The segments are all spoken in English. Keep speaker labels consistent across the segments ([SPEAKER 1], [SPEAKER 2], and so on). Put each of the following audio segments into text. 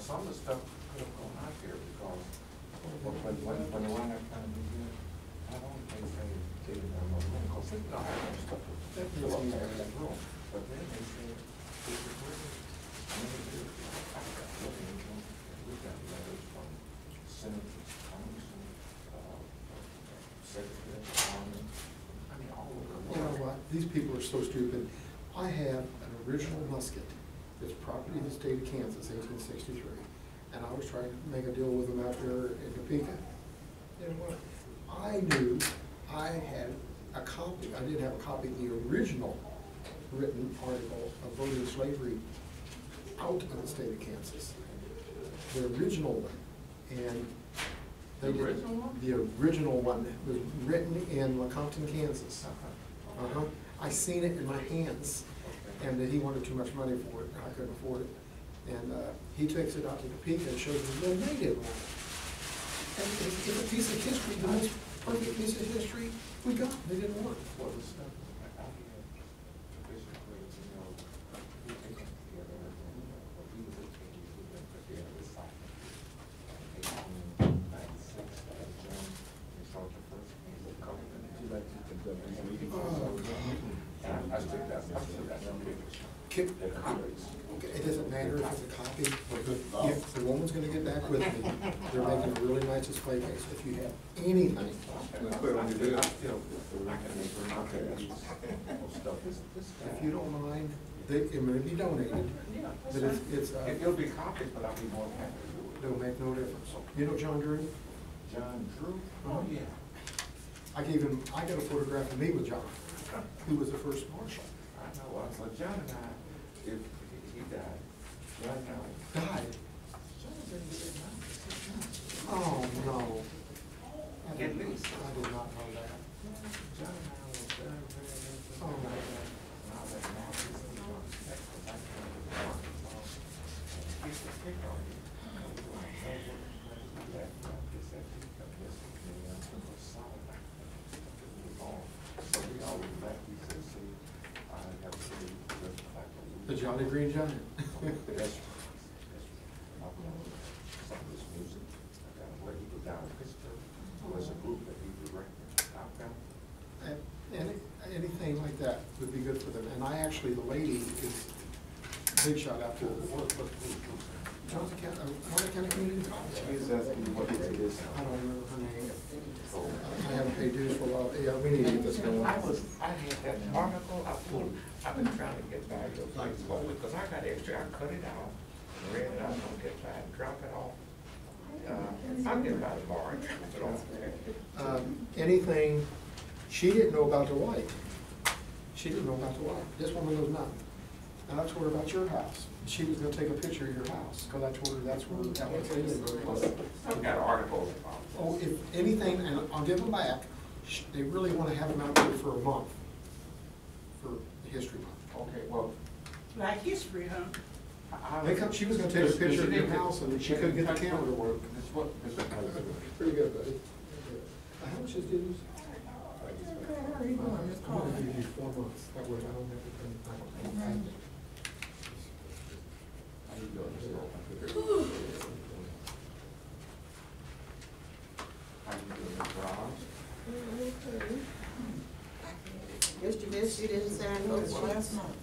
[SPEAKER 1] some of the stuff could have gone out there because when they wind up trying to do good, not only they say they didn't have no room, because they don't have no stuff that fill up there in that room, but then they said, this is where we've got letters from senators, congressmen, secretary of the army, I mean, all over the world.
[SPEAKER 2] You know what, these people are so stupid. I have an original musket. It's property of the state of Kansas, 1863. And I was trying to make a deal with them out there in Topeka. You know what? I knew I had a copy, I did have a copy of the original written article of voting slavery out of the state of Kansas. The original one. And they
[SPEAKER 1] The original one?
[SPEAKER 2] The original one was written in Lecompton, Kansas. I seen it in my hands, and he wanted too much money for it, and I couldn't afford it. And he takes it out to Topeka and shows me the native one. And it's a piece of history, the most perfect piece of history we got. They didn't work.
[SPEAKER 1] Well, the stuff out here, basically, you know, we take it together, and what we was looking we went to the other side. 1896, June, we started the first case of government. I still got some pictures. The copies.
[SPEAKER 2] It doesn't matter if it's a copy. If the woman's gonna get back with me, they're making a really nice display case. If you have anything,
[SPEAKER 1] I still, I can make them out there. Stuff.
[SPEAKER 2] if you don't mind, it may be donated, but it's
[SPEAKER 1] It'll be copies, but I'll be more than happy to do it.
[SPEAKER 2] it'll make no difference. You know John Drew?
[SPEAKER 1] John Drew? Oh, yeah.
[SPEAKER 2] I got a photograph of me with John, who was the first marshal.
[SPEAKER 1] I know, so John and I, if he died, John and I.
[SPEAKER 2] Died.
[SPEAKER 1] John didn't get it,
[SPEAKER 2] Oh, no.
[SPEAKER 1] At least.
[SPEAKER 2] I did not know that.
[SPEAKER 1] John and I was very,
[SPEAKER 2] Oh, my God.
[SPEAKER 1] and I was like, now this is John, that's what I can't do. He's a pick on you.
[SPEAKER 2] The Jolly Green Giant.
[SPEAKER 1] That's some of this music. I got where he was down in Pittsburgh. Was a group that he was recommending.
[SPEAKER 2] Anything like that would be good for them. And I actually, the lady is big shout out to Johnson County Community College.
[SPEAKER 1] He's asking what it is.
[SPEAKER 2] I don't remember her name. I haven't paid dues for a while. Yeah, we need to get this going.
[SPEAKER 1] I had that article, I've been trying to get back to like because I got extra, I cut it out, read it out, don't get back, drop it off. I'll get about tomorrow and drop it off.
[SPEAKER 2] Anything, she didn't know about the white. She didn't know about the white. This woman knows nothing. And I told her about your house. She was gonna take a picture of your house, because I told her that's where that was.
[SPEAKER 1] I've got articles.
[SPEAKER 2] Oh, if anything, and I'll give them back, they really wanna have them out there for a month, for the history month.
[SPEAKER 1] Okay, well.
[SPEAKER 3] Black history, huh?
[SPEAKER 2] They come, she was gonna take a picture of your house, and she couldn't get the camera to work. Pretty good, buddy. How much is dues? I'm gonna give you 4 months, that way I don't have to pay.
[SPEAKER 1] How you doing,
[SPEAKER 4] Mr. Miss, you didn't sign both sheets?
[SPEAKER 3] Last month.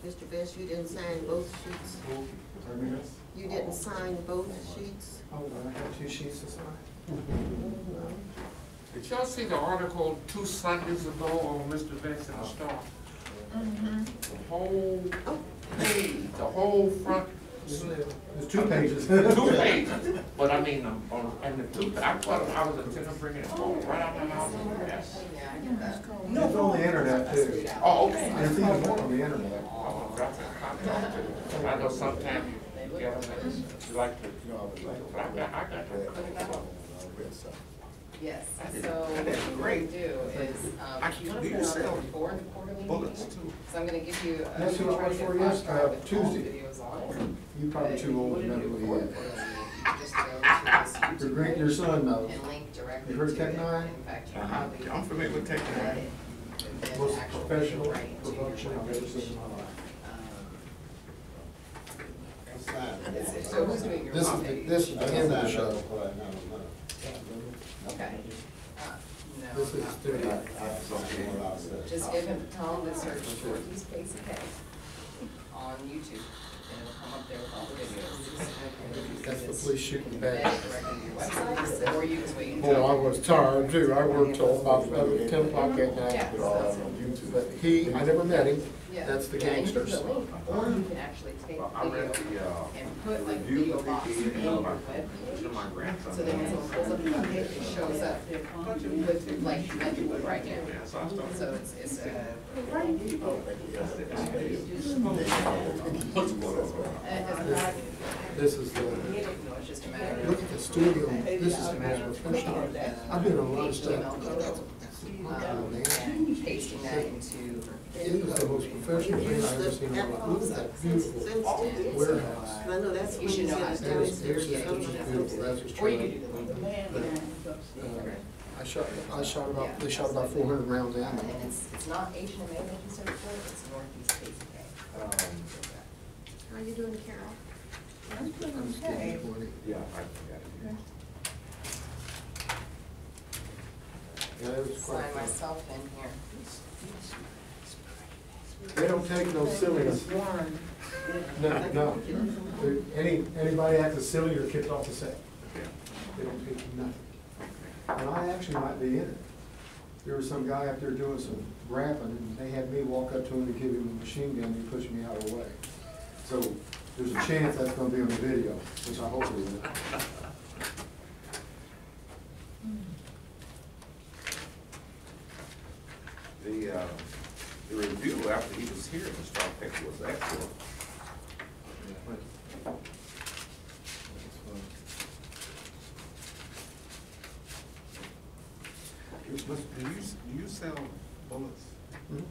[SPEAKER 4] Mr. Best, you didn't sign both sheets? You didn't sign both sheets?
[SPEAKER 2] Oh, I have 2 sheets to sign.
[SPEAKER 1] Did y'all see the article 2 Sundays ago on Mr. Vance and the Star? The whole page, the whole front.
[SPEAKER 2] There's 2 pages.
[SPEAKER 1] 2 pages, but I mean, and the 2, I thought I was intending on bringing it home right out of the house. Yes.
[SPEAKER 2] No, it's on the internet too.
[SPEAKER 1] Oh, okay.
[SPEAKER 2] There's even more on the internet.
[SPEAKER 1] I know sometimes you get them, you like to, but I got to cut it out.
[SPEAKER 5] Yes, so what we're going to do is, you want to put it on before the quarterly
[SPEAKER 1] Bullets
[SPEAKER 5] meeting?
[SPEAKER 1] too.
[SPEAKER 5] So I'm going to give you,
[SPEAKER 2] That's who I was for, yes,
[SPEAKER 5] with all
[SPEAKER 2] Tuesday.
[SPEAKER 5] videos on it.
[SPEAKER 2] You probably too old to know who he is.
[SPEAKER 5] Just go to this
[SPEAKER 2] Your son knows.
[SPEAKER 5] and link directly
[SPEAKER 2] You
[SPEAKER 5] to
[SPEAKER 2] heard
[SPEAKER 5] it.
[SPEAKER 2] Tech Nine?
[SPEAKER 5] In fact, you
[SPEAKER 1] Uh-huh.
[SPEAKER 5] probably
[SPEAKER 1] I'm familiar with Tech
[SPEAKER 5] can
[SPEAKER 1] Nine.
[SPEAKER 5] edit and then
[SPEAKER 2] Most
[SPEAKER 5] actually
[SPEAKER 2] professional
[SPEAKER 5] right into your
[SPEAKER 2] production I've ever seen in my life.
[SPEAKER 5] So who's doing your
[SPEAKER 2] This is,
[SPEAKER 5] copy?
[SPEAKER 2] this is the end of the show.
[SPEAKER 5] Okay. No,
[SPEAKER 2] This is
[SPEAKER 5] not
[SPEAKER 2] studio.
[SPEAKER 5] just give him, tell him to search Northeast Casey K on YouTube, and it'll come up there with all the videos.
[SPEAKER 2] That's the police shooting
[SPEAKER 5] Embed
[SPEAKER 2] back.
[SPEAKER 5] it directly to your website, or you can wait until.
[SPEAKER 2] Oh, I was tired too. I worked till about 10 o'clock at night.
[SPEAKER 5] Yeah, so-
[SPEAKER 2] But he, I never met him.
[SPEAKER 5] Yeah.
[SPEAKER 2] That's the
[SPEAKER 5] Yeah, and you
[SPEAKER 2] gangsters.
[SPEAKER 5] can put the link, or you can actually take
[SPEAKER 1] Well, I
[SPEAKER 5] video
[SPEAKER 1] read the,
[SPEAKER 5] and put like
[SPEAKER 1] review
[SPEAKER 5] video
[SPEAKER 1] of
[SPEAKER 5] box
[SPEAKER 1] the
[SPEAKER 5] in your
[SPEAKER 1] to
[SPEAKER 5] web
[SPEAKER 1] my
[SPEAKER 5] page.
[SPEAKER 1] grandson.
[SPEAKER 5] So then when someone pulls up the web page, it shows up with, like you would right now.
[SPEAKER 1] Yeah, so I started.
[SPEAKER 5] So it's a.
[SPEAKER 2] This is the,
[SPEAKER 5] No, it's just a matter of.
[SPEAKER 2] look at the studio. This is the most professional. I've been in a lot of
[SPEAKER 5] HTML
[SPEAKER 2] stuff.
[SPEAKER 5] code, and pasting that into.
[SPEAKER 2] It is the most professional thing I've ever seen in my life. Look at that beautiful warehouse.
[SPEAKER 4] I know that's
[SPEAKER 5] You
[SPEAKER 4] when
[SPEAKER 5] should
[SPEAKER 4] you
[SPEAKER 5] know how
[SPEAKER 4] said
[SPEAKER 5] to
[SPEAKER 4] it's
[SPEAKER 5] do it.
[SPEAKER 2] There's
[SPEAKER 4] downstairs.
[SPEAKER 2] just beautiful. That's just
[SPEAKER 5] Or you
[SPEAKER 2] true.
[SPEAKER 5] could do the link.
[SPEAKER 2] I shot about, they shot about 400 rounds in.
[SPEAKER 5] And it's not HMA that you search for, it's Northeast Casey K.
[SPEAKER 4] How you doing, Carol?
[SPEAKER 2] I'm just kidding, 20.
[SPEAKER 1] Yeah, I got it.
[SPEAKER 2] Yeah, it was quite
[SPEAKER 5] Sign
[SPEAKER 2] fun.
[SPEAKER 5] myself in here.
[SPEAKER 2] They don't take no silliness. No. Anybody acts silly or kicked off the set. They don't take nothing. And I actually might be in it. There was some guy up there doing some rapping, and they had me walk up to him and give him a machine gun, and he pushed me out of the way. So there's a chance that's gonna be on the video, which I hope it is.
[SPEAKER 1] The review after he was here in the Star Paper was excellent. Do you sell bullets?
[SPEAKER 2] Mhm.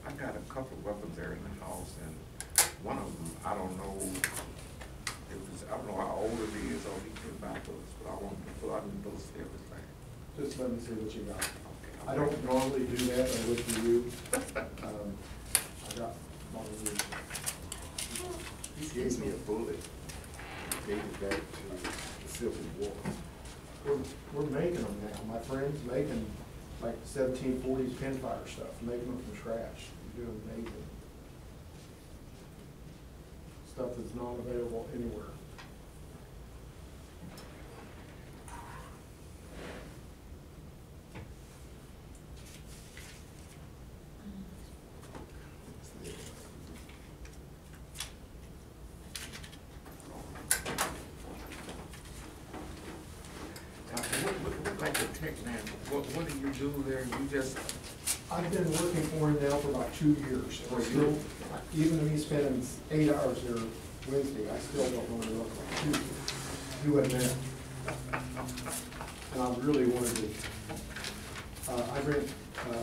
[SPEAKER 1] I got a couple of weapons there in the house, and one of them, I don't know how old it is, or he can buy bullets, but I want to pull out the bullets for everything.
[SPEAKER 2] Just let me see what you got. I don't normally do that, but I look for you. I got one of these.
[SPEAKER 1] He gave me a bullet, gave it back to the Civil War.
[SPEAKER 2] We're making them now. My friend's making like 1740s pinfire stuff, making them from scratch. They're doing amazing. Stuff that's not available anywhere.
[SPEAKER 1] What like the tech man, what do you do there? You just,
[SPEAKER 2] I've been working for him now for about 2 years. And I still, even me spending 8 hours there Wednesday, I still don't want to look like do it now. And I really wanted to, I rent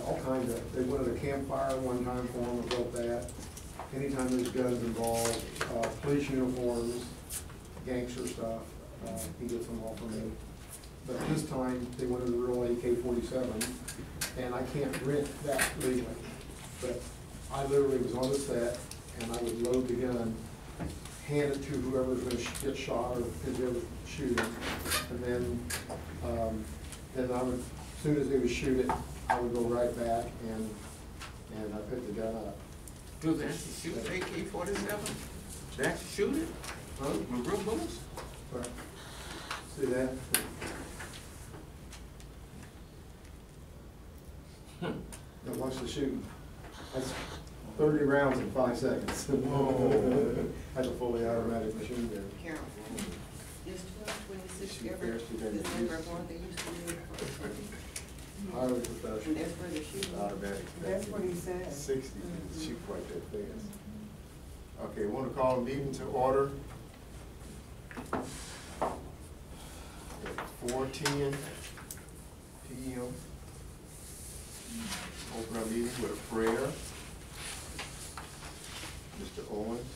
[SPEAKER 2] all kinds of, they wanted a campfire one time for them, I built that. Anytime there's guns involved, police uniforms, gangster stuff, he gets them all for me. But this time, they wanted a real AK-47, and I can't rent that legally. But I literally was on the set, and I would load the gun, hand it to whoever's gonna get shot or is ever shooting. And then I would, as soon as they would shoot it, I would go right back and I picked the gun up.
[SPEAKER 1] do they actually shoot AK-47? They actually shoot it?
[SPEAKER 2] Huh?
[SPEAKER 1] With real bullets?
[SPEAKER 2] Right. See that? Now watch the shooting. That's 30 rounds in 5 seconds.
[SPEAKER 1] Whoa.
[SPEAKER 2] That's a fully automatic machine gun.
[SPEAKER 4] Carol, is 1226
[SPEAKER 2] Shoot
[SPEAKER 4] ever,
[SPEAKER 2] first, you gotta
[SPEAKER 4] is
[SPEAKER 2] use-
[SPEAKER 4] ever one they used to do?
[SPEAKER 2] Highly
[SPEAKER 4] And
[SPEAKER 2] professional.
[SPEAKER 4] that's where they're shooting.
[SPEAKER 6] Automatic.
[SPEAKER 3] That's what he said.
[SPEAKER 6] 60, shoot quite that fast. Okay, want to call the meeting to order. 4:10 p.m. Open our meeting with a prayer. Mr. Owens.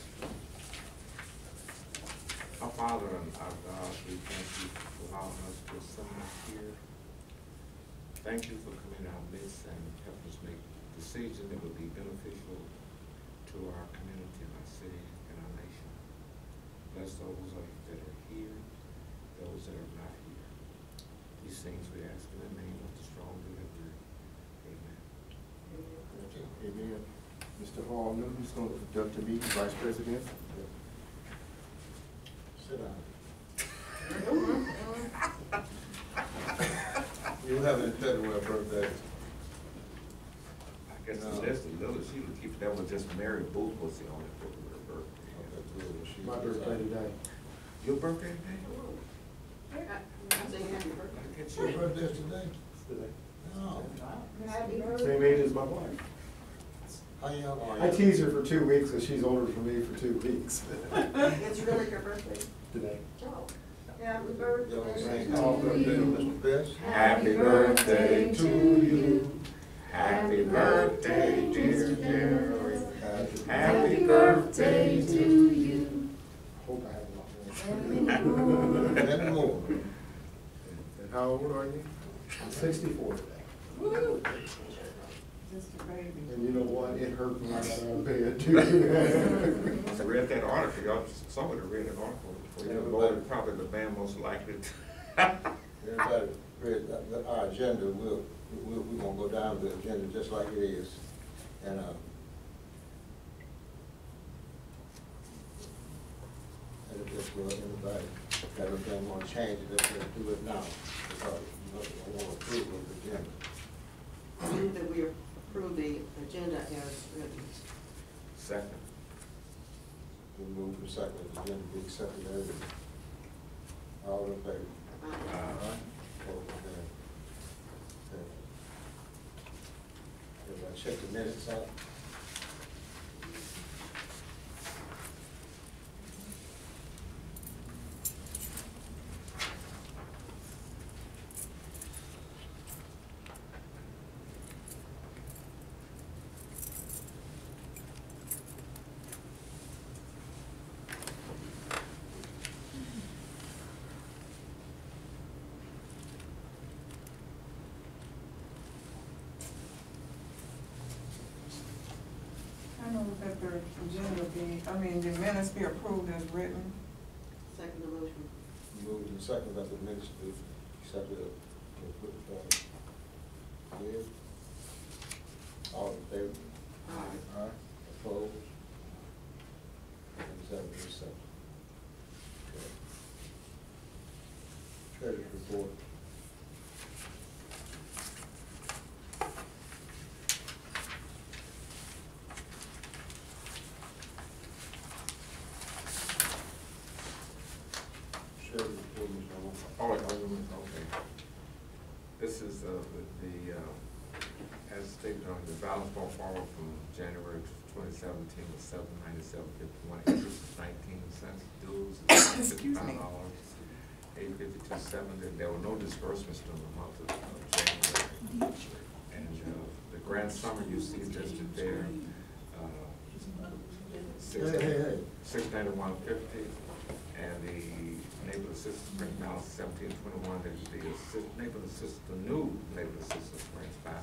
[SPEAKER 1] Our Father and our God, we thank you for allowing us thank you for coming out midst and helping us make decisions that would be beneficial to our community, our city, and our nation. Bless those that are here, those that are not here. These things we ask in the name of the strong deliverer. Amen.
[SPEAKER 6] Amen. Mr. Hall Newton's going to conduct the meeting, Vice President. Sit down. You have any February birthday?
[SPEAKER 1] I guess unless the little, she would keep, that was just Mary Booth was the only February birthday.
[SPEAKER 2] My birthday today.
[SPEAKER 1] Your birthday today?
[SPEAKER 4] I'm saying happy birthday.
[SPEAKER 1] I get
[SPEAKER 6] Your
[SPEAKER 1] you.
[SPEAKER 6] birthday's today?
[SPEAKER 2] Today.
[SPEAKER 6] Oh.
[SPEAKER 4] Happy birthday.
[SPEAKER 2] Same age as my wife.
[SPEAKER 6] How young are you?
[SPEAKER 2] I tease her for 2 weeks, and she's older than me for 2 weeks.
[SPEAKER 4] It's really your birthday?
[SPEAKER 2] Today.
[SPEAKER 4] Oh, happy
[SPEAKER 6] Y'all
[SPEAKER 4] birthday.
[SPEAKER 6] sing happy birthday to Mr. Best?
[SPEAKER 1] Happy birthday to you. Happy birthday, dear Jerry. Happy birthday to you.
[SPEAKER 2] Hope I have a lot more.
[SPEAKER 6] And more. And how old are you?
[SPEAKER 2] I'm 64 today.
[SPEAKER 3] Just a baby.
[SPEAKER 2] And you know what? It hurt when I got out of bed too.
[SPEAKER 1] I read that article, y'all, somebody read an article before you voted, probably the man most likely to.
[SPEAKER 6] Everybody read our agenda, we're gonna go down the agenda just like it is. And, if anybody got anything want to change it, let's do it now, because you don't want to approve of the agenda.
[SPEAKER 4] I move that we approve the agenda as written.
[SPEAKER 1] Second.
[SPEAKER 6] We move for second, the agenda be accepted as written. All in favor?
[SPEAKER 4] Aye.
[SPEAKER 6] Opposed? Okay. Everybody check the minutes out.
[SPEAKER 3] I move that the agenda be, the minutes be approved as written.
[SPEAKER 4] Second the motion.
[SPEAKER 6] Moved and second that the minutes be accepted. Yes. All in favor?
[SPEAKER 4] Aye.
[SPEAKER 6] Aye. Opposed? Accepted, accepted. Okay. Treasurer's report. Treasurer's report, Mr. Hall.
[SPEAKER 1] Oh, okay. This is as stated on the balance brought forward from January 2017 was $797.51, interest is 19 cents, dues is $55, $852.70. There were no disbursements during the month of January. And the grand summary you see listed there,
[SPEAKER 6] Hey.
[SPEAKER 1] $691.50, and the neighborhood assistance brings balance $1721. The new neighborhood assistance brings $500,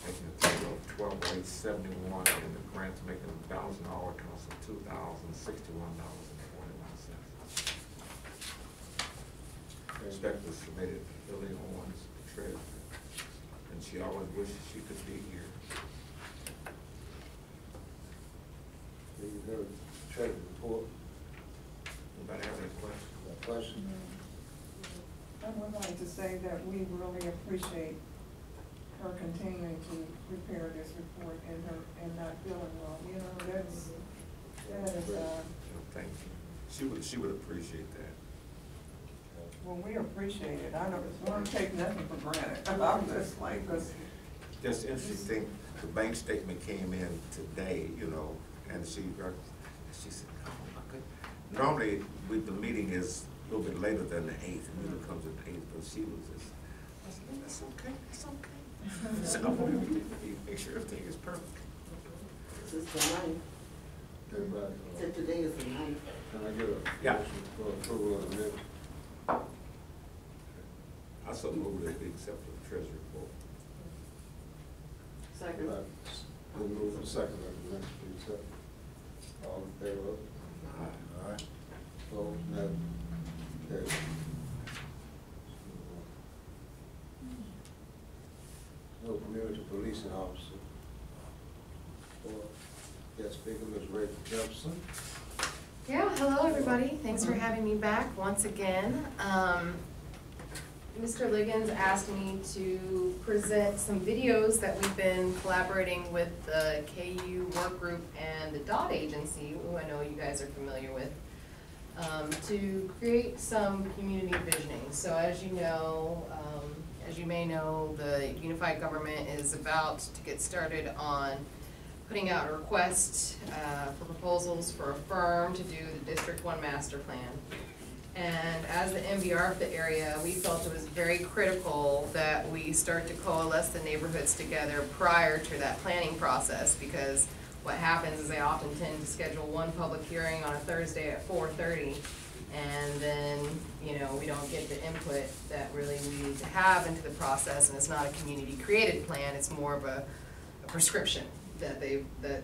[SPEAKER 1] making a total of $12,871, and the grant's making a balance in all accounts of $2,061.41. Inspector submitted Lily Owens, treasurer, and she always wishes she could be here.
[SPEAKER 6] You heard treasurer's report.
[SPEAKER 1] Anybody have any questions?
[SPEAKER 6] Got a question?
[SPEAKER 3] I would like to say that we really appreciate her continuing to prepare this report and not feeling well. You know, that is,
[SPEAKER 1] Thank you. She would appreciate that.
[SPEAKER 3] well, we appreciate it. I don't want to take nothing for granted. I'm just like, cause.
[SPEAKER 1] Just interesting, the bank statement came in today, and she said, oh my goodness. Normally, the meeting is a little bit later than the 8th, and usually comes at the 8th, but she was just, I said, that's okay, it's okay. I said, I want everything, make sure everything is perfect.
[SPEAKER 4] This is the ninth.
[SPEAKER 6] Everybody.
[SPEAKER 4] Said today is the ninth.
[SPEAKER 6] Can I get a
[SPEAKER 1] Yeah.
[SPEAKER 6] motion for approval of the minutes?
[SPEAKER 1] I so move that we accept the treasury report.
[SPEAKER 5] Second.
[SPEAKER 6] We'll move for second, next, please, all in favor of it?
[SPEAKER 1] Aye.
[SPEAKER 6] Aye. Opposed, no. Carried. No community policing officer. Guest speaker, Ms. Rachel Jefferson.
[SPEAKER 7] Yeah, hello everybody. Thanks for having me back once again. Mr. Liggins asked me to present some videos that we've been collaborating with the KU work group and the DOT agency, who I know you guys are familiar with, to create some community visioning. So as you know, as you may know, the unified government is about to get started on putting out a request for proposals for a firm to do the District 1 master plan. And as the MVR of the area, we felt it was very critical that we start to coalesce the neighborhoods together prior to that planning process, because what happens is they often tend to schedule one public hearing on a Thursday at 4:30, and then, you know, we don't get the input that really we need to have into the process, and it's not a community-created plan, it's more of a prescription that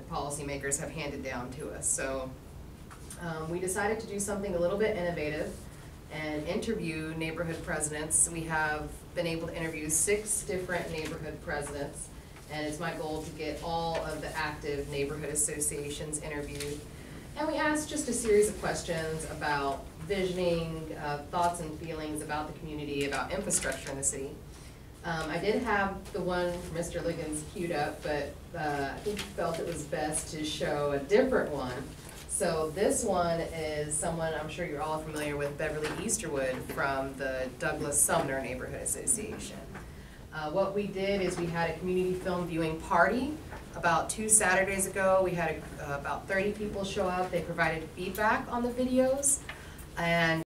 [SPEAKER 7] policymakers have handed down to us. So we decided to do something a little bit innovative and interview neighborhood presidents. We have been able to interview 6 different neighborhood presidents, and it's my goal to get all of the active neighborhood associations interviewed. And we asked just a series of questions about visioning, thoughts and feelings about the community, about infrastructure in the city. I did have the one for Mr. Liggins queued up, but I think he felt it was best to show a different one. So this one is someone I'm sure you're all familiar with, Beverly Easterwood from the Douglas Sumner Neighborhood Association. What we did is we had a community film viewing party about 2 Saturdays ago. We had about 30 people show up. They provided feedback on the videos, and